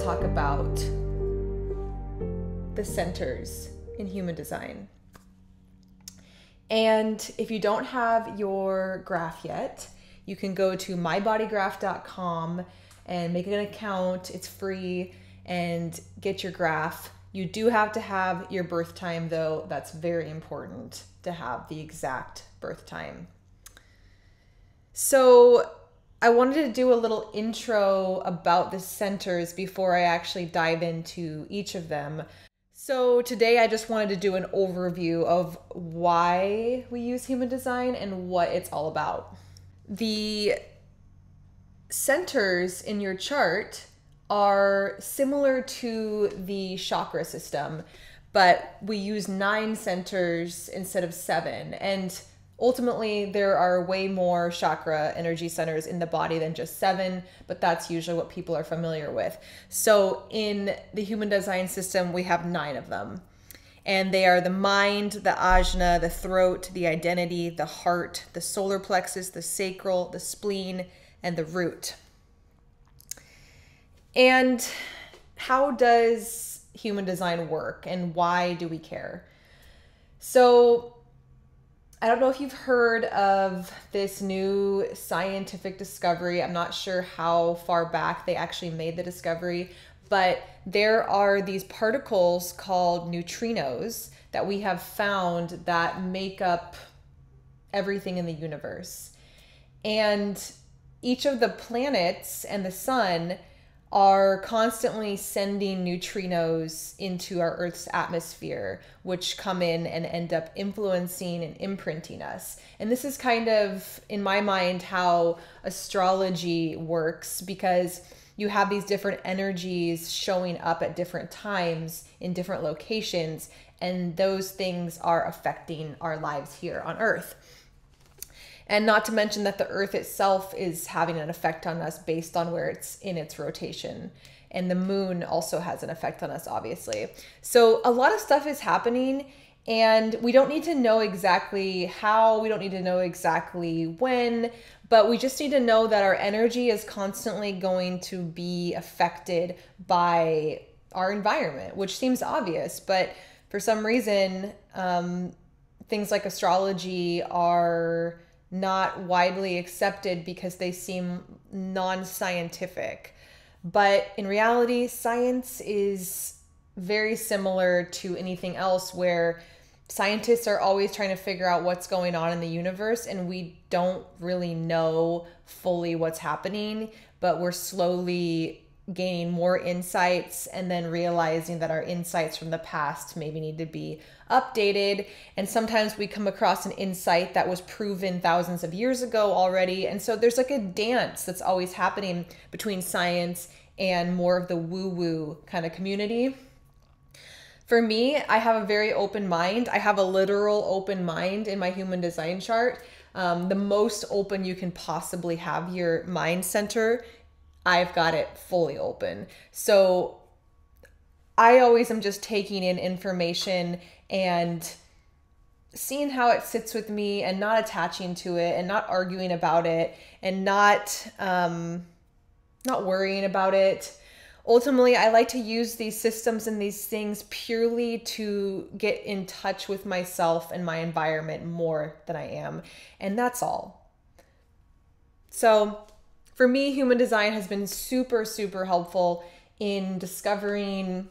to talk about the centers in human design. And if you don't have your graph yet, you can go to mybodygraph.com and make an account. It's free, and get your graph. You do have to have your birth time though. That's very important to have the exact birth time. So I wanted to do a little intro about the centers before I actually dive into each of them. So today I just wanted to do an overview of why we use human design and what it's all about. The centers in your chart are similar to the chakra system, but we use 9 centers instead of 7. And ultimately, there are way more chakra energy centers in the body than just 7, but that's usually what people are familiar with. So in the human design system, we have 9 of them. And they are the mind, the ajna, the throat, the identity, the heart, the solar plexus, the sacral, the spleen, and the root. And how does human design work, and why do we care? So I don't know if you've heard of this new scientific discovery. I'm not sure how far back they actually made the discovery, but there are these particles called neutrinos that we have found that make up everything in the universe. And each of the planets and the sun are constantly sending neutrinos into our Earth's atmosphere, which come in and end up influencing and imprinting us. And this is kind of, in my mind, how astrology works, because you have these different energies showing up at different times in different locations, and those things are affecting our lives here on Earth. And not to mention that the Earth itself is having an effect on us based on where it's in its rotation. And the moon also has an effect on us, obviously. So a lot of stuff is happening, and we don't need to know exactly how, we don't need to know exactly when, but we just need to know that our energy is constantly going to be affected by our environment, which seems obvious, but for some reason, things like astrology are not widely accepted because they seem non-scientific. But in reality, science is very similar to anything else, where scientists are always trying to figure out what's going on in the universe, and we don't really know fully what's happening, but we're slowly gaining more insights and then realizing that our insights from the past maybe need to be updated. And sometimes we come across an insight that was proven thousands of years ago already. And so there's like a dance that's always happening between science and more of the woo-woo kind of community. For me, I have a very open mind. I have a literal open mind in my human design chart. The most open you can possibly have your mind center, I've got it fully open. So I always am just taking in information and seeing how it sits with me, and not attaching to it, and not arguing about it, and not worrying about it. Ultimately, I like to use these systems and these things purely to get in touch with myself and my environment more than I am. And that's all. So for me, human design has been super, super helpful in discovering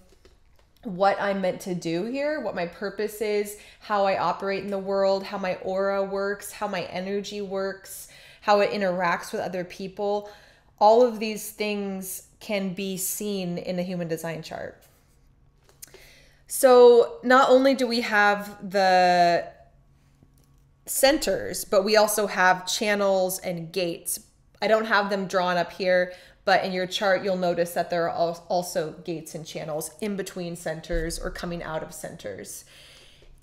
what I'm meant to do here, what my purpose is, how I operate in the world, how my aura works, how my energy works, how it interacts with other people. All of these things can be seen in the human design chart. So not only do we have the centers, but we also have channels and gates. I don't have them drawn up here, but in your chart, you'll notice that there are also gates and channels in between centers or coming out of centers.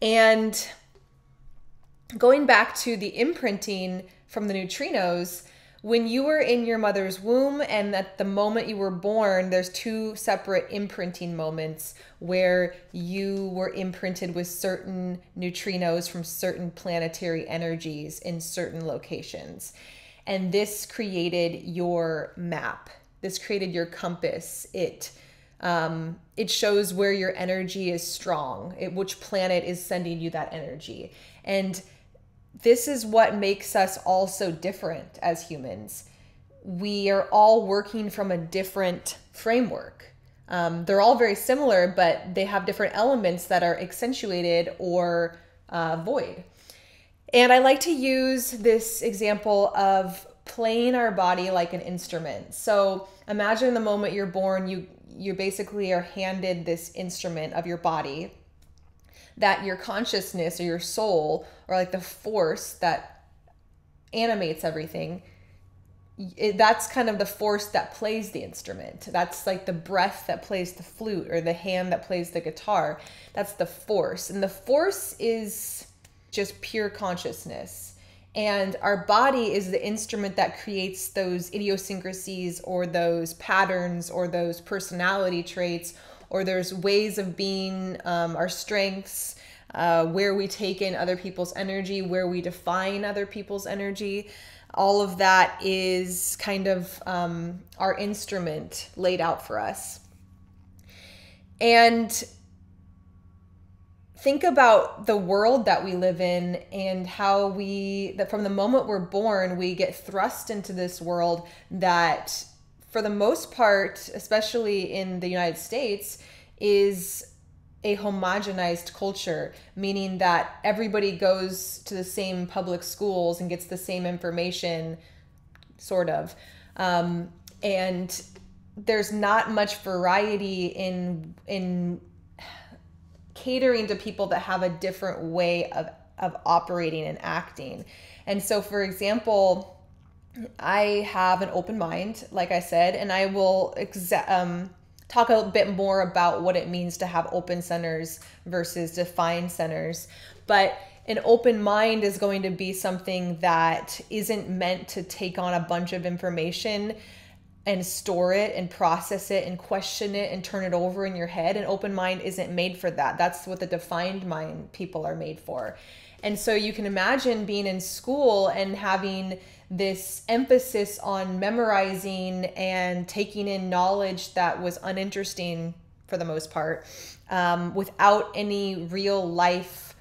And going back to the imprinting from the neutrinos, when you were in your mother's womb and at the moment you were born, there's 2 separate imprinting moments where you were imprinted with certain neutrinos from certain planetary energies in certain locations. And this created your map. This created your compass. It It shows where your energy is strong, which planet is sending you that energy. And this is what makes us all so different as humans. We are all working from a different framework. They're all very similar, but they have different elements that are accentuated or void. And I like to use this example of playing our body like an instrument. So imagine the moment you're born, you basically are handed this instrument of your body that your consciousness or your soul, or like the force that animates everything, that's kind of the force that plays the instrument. That's like the breath that plays the flute, or the hand that plays the guitar. That's the force. And the force is just pure consciousness. And our body is the instrument that creates those idiosyncrasies, or those patterns, or those personality traits, or there's ways of being, our strengths, where we take in other people's energy, where we define other people's energy. All of that is kind of our instrument laid out for us. And think about the world that we live in, and how that from the moment we're born, we get thrust into this world that, for the most part, especially in the United States, is a homogenized culture, meaning that everybody goes to the same public schools and gets the same information, sort of. And there's not much variety in catering to people that have a different way of operating and acting. And so, for example, I have an open mind, like I said, and I will talk a bit more about what it means to have open centers versus defined centers. But an open mind is going to be something that isn't meant to take on a bunch of information and store it and process it and question it and turn it over in your head. An open mind isn't made for that. That's what the defined mind people are made for. And so you can imagine being in school and having this emphasis on memorizing and taking in knowledge that was uninteresting for the most part, without any real life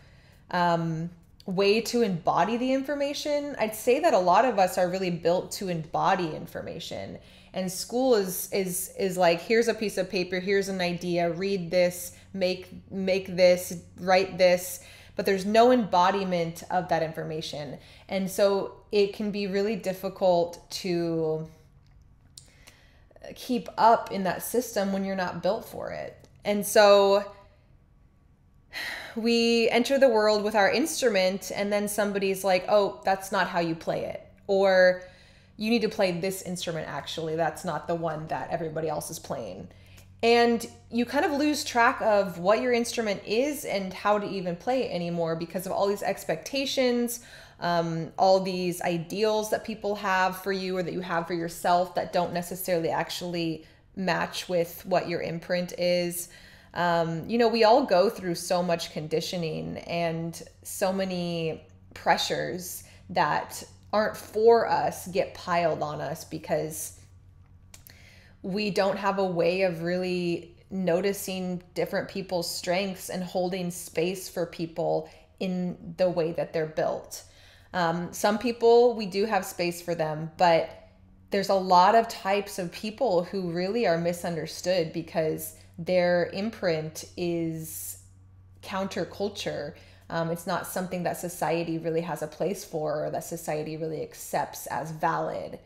way to embody the information. I'd say that a lot of us are really built to embody information. And school is like, here's a piece of paper, here's an idea, read this, make this, write this, but there's no embodiment of that information. And so it can be really difficult to keep up in that system when you're not built for it. And so we enter the world with our instrument, and then somebody's like, oh, that's not how you play it. Or you need to play this instrument, actually. That's not the one that everybody else is playing. And you kind of lose track of what your instrument is and how to even play it anymore, because of all these expectations, all these ideals that people have for you, or that you have for yourself, that don't necessarily actually match with what your imprint is. We all go through so much conditioning and so many pressures that aren't for us get piled on us, because we don't have a way of really noticing different people's strengths and holding space for people in the way that they're built. Some people, we do have space for them, but there's a lot of types of people who really are misunderstood because their imprint is counterculture. It's not something that society really has a place for, or that society really accepts as valid.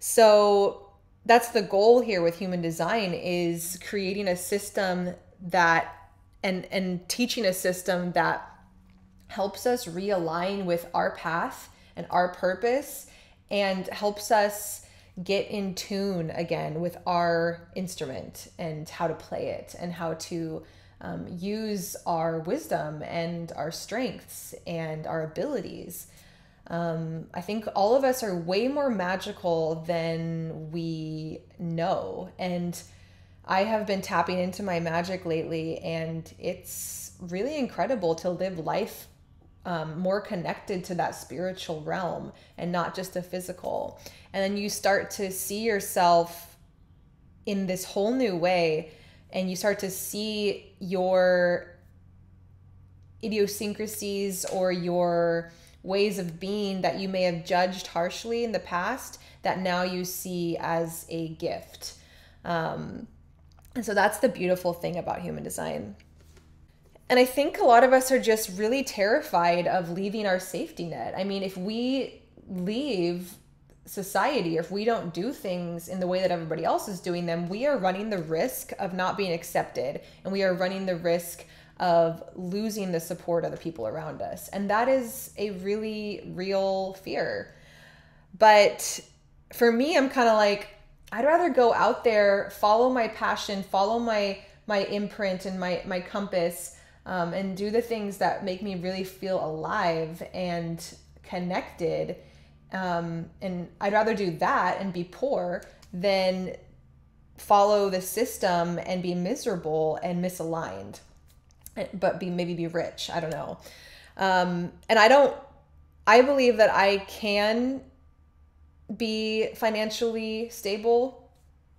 So that's the goal here with human design, is creating a system that, and teaching a system that helps us realign with our path and our purpose, and helps us get in tune again with our instrument and how to play it, and how to use our wisdom and our strengths and our abilities. I think all of us are way more magical than we know. And I have been tapping into my magic lately, and it's really incredible to live life more connected to that spiritual realm and not just the physical. And then you start to see yourself in this whole new way, and you start to see your idiosyncrasies or your ways of being that you may have judged harshly in the past that now you see as a gift. And so that's the beautiful thing about human design. And I think a lot of us are just really terrified of leaving our safety net. I mean, if we leave society, or if we don't do things in the way that everybody else is doing them, we are running the risk of not being accepted, and we are running the risk of losing the support of the people around us. And that is a really real fear. But for me, I'm kind of like, I'd rather go out there, follow my passion, follow my imprint and my compass, and do the things that make me really feel alive and connected. And I'd rather do that and be poor than follow the system and be miserable and misaligned, but maybe be rich. I don't know. And I believe that I can be financially stable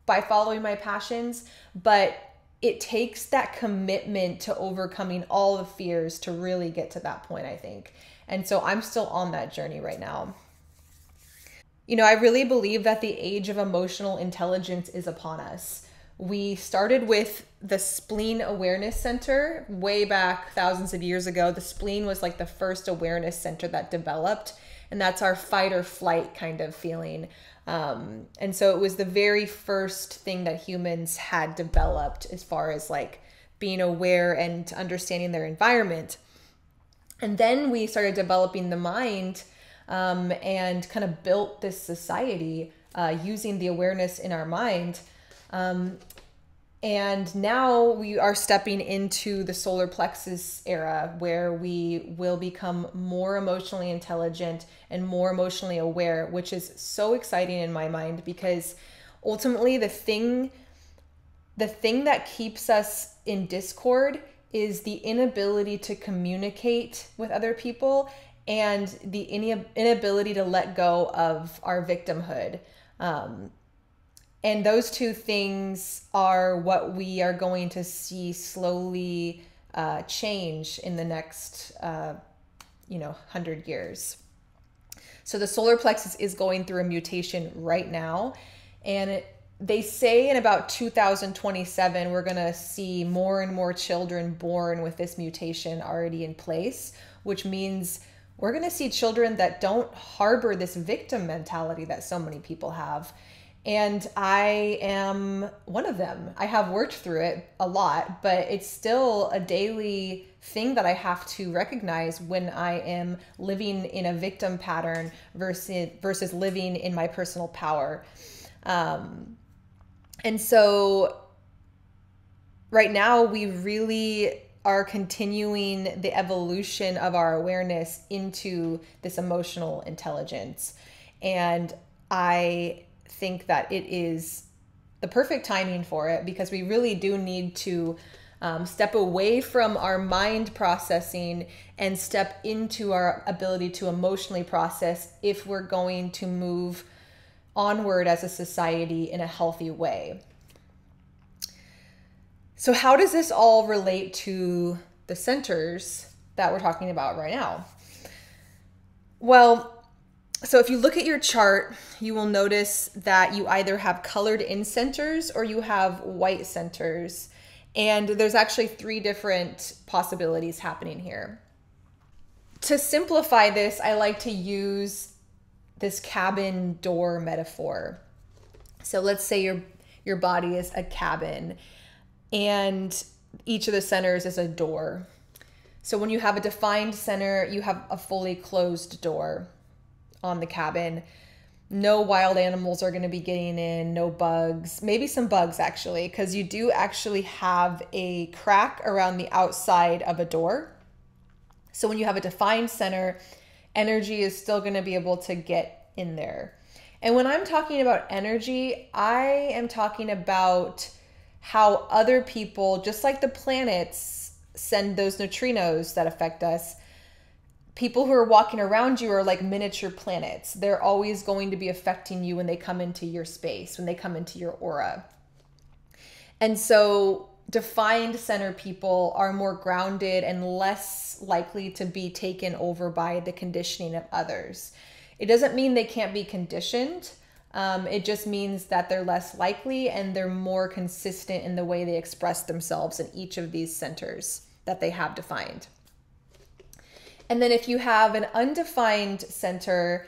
by following my passions, but it takes that commitment to overcoming all the fears to really get to that point, I think. And so I'm still on that journey right now. You know, I really believe that the age of emotional intelligence is upon us. We started with the Spleen Awareness Center way back thousands of years ago. The spleen was like the first awareness center that developed, and that's our fight or flight kind of feeling. And so it was the very first thing that humans had developed as far as like being aware and understanding their environment. And then we started developing the mind, and kind of built this society using the awareness in our mind. And now we are stepping into the solar plexus era, where we will become more emotionally intelligent and more emotionally aware, which is so exciting in my mind, because ultimately the thing that keeps us in discord is the inability to communicate with other people and the inability to let go of our victimhood. And those two things are what we are going to see slowly change in the next, 100 years. So the solar plexus is going through a mutation right now. And they say in about 2027, we're going to see more and more children born with this mutation already in place, which means we're going to see children that don't harbor this victim mentality that so many people have. And I am one of them. I have worked through it a lot, but it's still a daily thing that I have to recognize when I am living in a victim pattern versus living in my personal power. And so right now we really are continuing the evolution of our awareness into this emotional intelligence. And I think that it is the perfect timing for it, because we really do need to step away from our mind processing and step into our ability to emotionally process if we're going to move onward as a society in a healthy way. So how does this all relate to the centers that we're talking about right now? Well, so if you look at your chart, you will notice that you either have colored in centers or you have white centers. And there's actually 3 different possibilities happening here. To simplify this, I like to use this cabin door metaphor. So let's say your body is a cabin and each of the centers is a door. So when you have a defined center, you have a fully closed door on the cabin. No wild animals are going to be getting in, no bugs, maybe some bugs actually, because you do actually have a crack around the outside of a door. So when you have a defined center, energy is still going to be able to get in there. And when I'm talking about energy, I am talking about how other people, just like the planets send those neutrinos that affect us, people who are walking around you are like miniature planets. They're always going to be affecting you when they come into your space, when they come into your aura. And so defined center people are more grounded and less likely to be taken over by the conditioning of others. It doesn't mean they can't be conditioned. It just means that they're less likely and they're more consistent in the way they express themselves in each of these centers that they have defined. And then if you have an undefined center,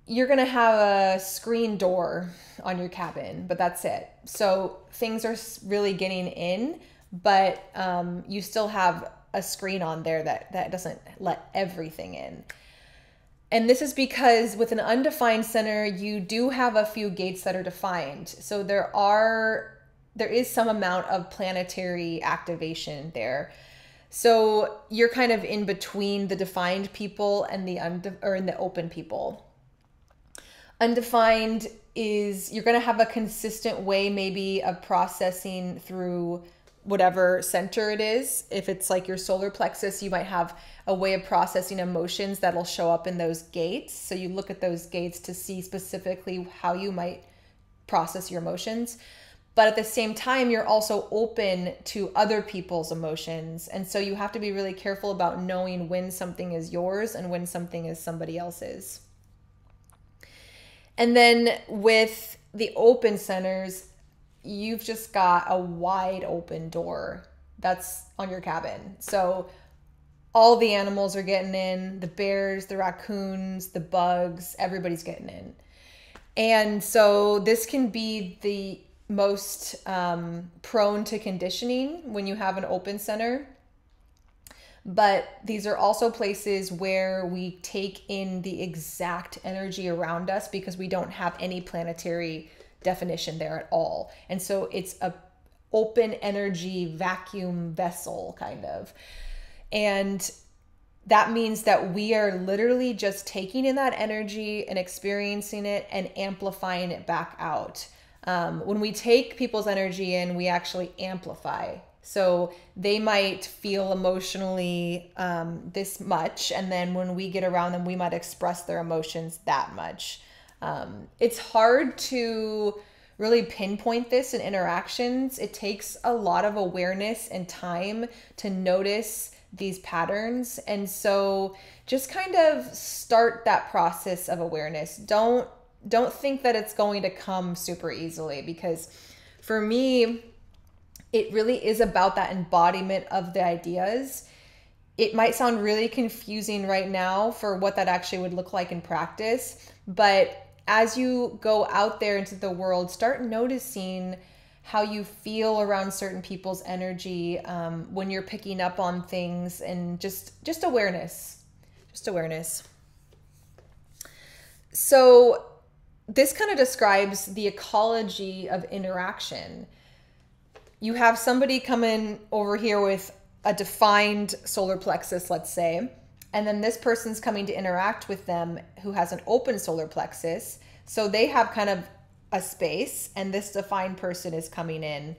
you're going to have a screen door on your cabin, but that's it. So things are really getting in, but you still have a screen on there that doesn't let everything in. And this is because with an undefined center, you do have a few gates that are defined. So there is some amount of planetary activation there. So you're kind of in between the defined people and the open people. Undefined is you're going to have a consistent way maybe of processing through whatever center it is. If it's like your solar plexus, you might have a way of processing emotions that'll show up in those gates. So you look at those gates to see specifically how you might process your emotions. But at the same time, you're also open to other people's emotions. And so you have to be really careful about knowing when something is yours and when something is somebody else's. And then with the open centers, you've just got a wide open door that's on your cabin. So all the animals are getting in, the bears, the raccoons, the bugs, everybody's getting in. And so this can be the most prone to conditioning when you have an open center. But these are also places where we take in the exact energy around us because we don't have any planetary definition there at all. And so it's a open energy vacuum vessel kind of. And that means that we are literally just taking in that energy and experiencing it and amplifying it back out. When we take people's energy in, we actually amplify. So they might feel emotionally this much, and then when we get around them, we might express their emotions that much. It's hard to really pinpoint this in interactions. It takes a lot of awareness and time to notice these patterns. And so just kind of start that process of awareness. Don't think that it's going to come super easily, because for me, it really is about that embodiment of the ideas. It might sound really confusing right now for what that actually would look like in practice, but as you go out there into the world, start noticing how you feel around certain people's energy when you're picking up on things, and just awareness. Just awareness. So this kind of describes the ecology of interaction. You have somebody come in over here with a defined solar plexus, let's say, and then this person's coming to interact with them who has an open solar plexus. So they have kind of a space, and this defined person is coming in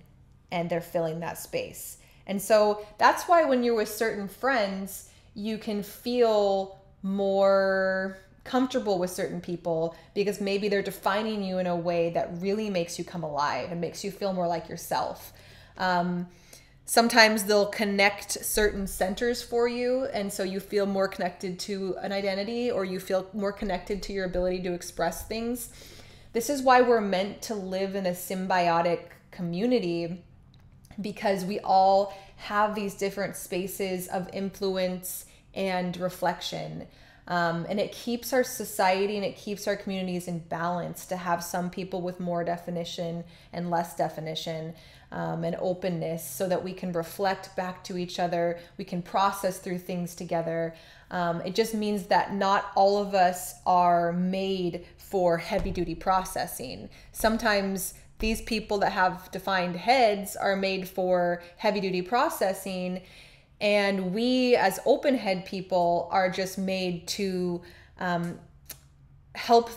and they're filling that space. And so that's why when you're with certain friends, you can feel more comfortable with certain people, because maybe they're defining you in a way that really makes you come alive and makes you feel more like yourself. Sometimes they'll connect certain centers for you, and so you feel more connected to an identity, or you feel more connected to your ability to express things. This is why we're meant to live in a symbiotic community, because we all have these different spaces of influence and reflection. And it keeps our society and it keeps our communities in balance to have some people with more definition and less definition, and openness, so that we can reflect back to each other. We can process through things together. It just means that not all of us are made for heavy duty processing. Sometimes these people that have defined heads are made for heavy duty processing, and we as open head people are just made to help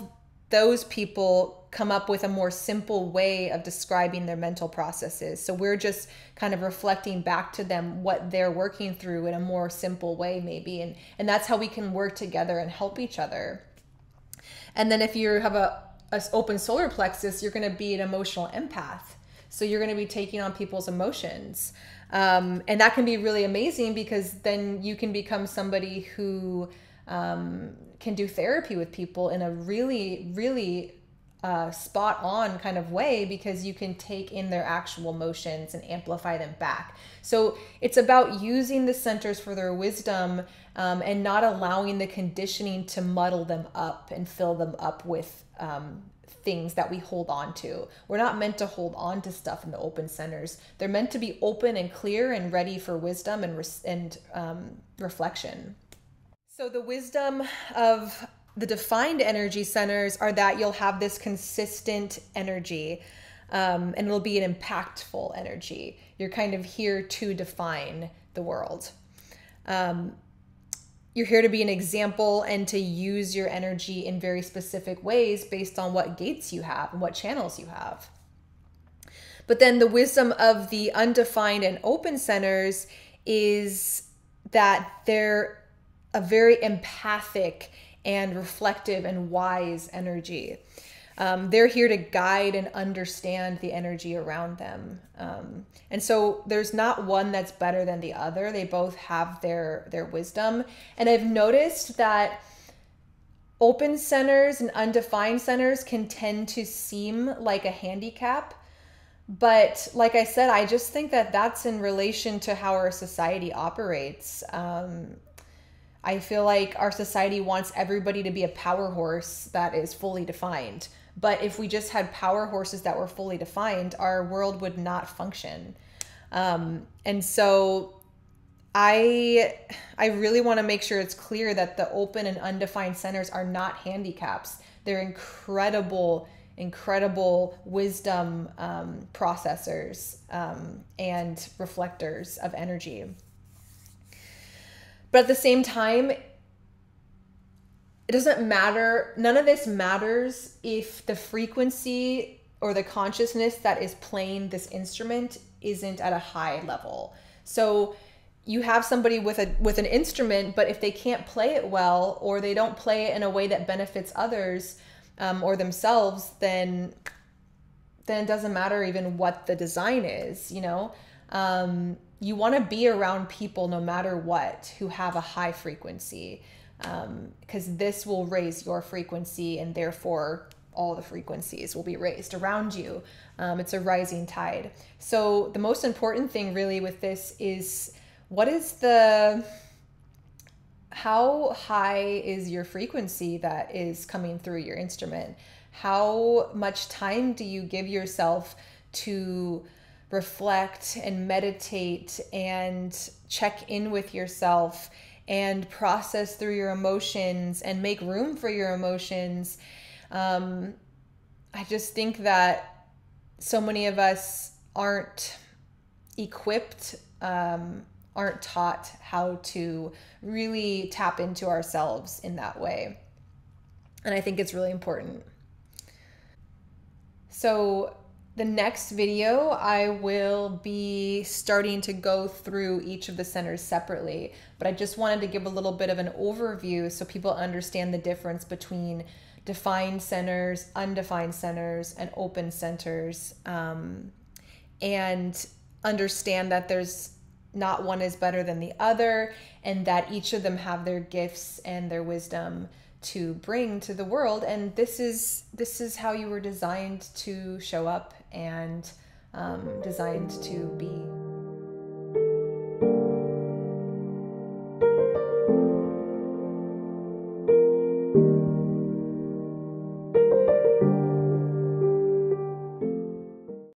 those people come up with a more simple way of describing their mental processes. So we're just kind of reflecting back to them what they're working through in a more simple way maybe. And that's how we can work together and help each other. And then if you have a open solar plexus, you're going to be an emotional empath. So you're going to be taking on people's emotions. And that can be really amazing because then you can become somebody who can do therapy with people in a really, really spot on kind of way, because you can take in their actual emotions and amplify them back. So it's about using the centers for their wisdom, and not allowing the conditioning to muddle them up and fill them up with things that we hold on to. We're not meant to hold on to stuff in the open centers. They're meant to be open and clear and ready for wisdom and reflection. So the wisdom of the defined energy centers are that you'll have this consistent energy, and it'll be an impactful energy. You're kind of here to define the world. You're here to be an example and to use your energy in very specific ways based on what gates you have and what channels you have. But then the wisdom of the undefined and open centers is that they're a very empathic and reflective and wise energy. They're here to guide and understand the energy around them. And so there's not one that's better than the other. They both have their wisdom. And I've noticed that open centers and undefined centers can tend to seem like a handicap. But like I said, I just think that that's in relation to how our society operates. I feel like our society wants everybody to be a power horse that is fully defined. But if we just had power horses that were fully defined, our world would not function. And so I really want to make sure it's clear that the open and undefined centers are not handicaps. They're incredible wisdom processors and reflectors of energy. But at the same time, it doesn't matter. None of this matters if the frequency or the consciousness that is playing this instrument isn't at a high level. So you have somebody with an instrument, but if they can't play it well, or they don't play it in a way that benefits others or themselves, then it doesn't matter even what the design is, you know? You want to be around people no matter what who have a high frequency, because this will raise your frequency, and therefore all the frequencies will be raised around you. It's a rising tide. So the most important thing really with this is, how high is your frequency that is coming through your instrument? How much time do you give yourself to reflect and meditate and check in with yourself and process through your emotions and make room for your emotions? I just think that so many of us aren't equipped, aren't taught how to really tap into ourselves in that way. And I think it's really important. So the next video, I will be starting to go through each of the centers separately, but I just wanted to give a little bit of an overview so people understand the difference between defined centers, undefined centers, and open centers, and understand that there's not one is better than the other, and that each of them have their gifts and their wisdom to bring to the world. And this is how you were designed to show up and designed to be.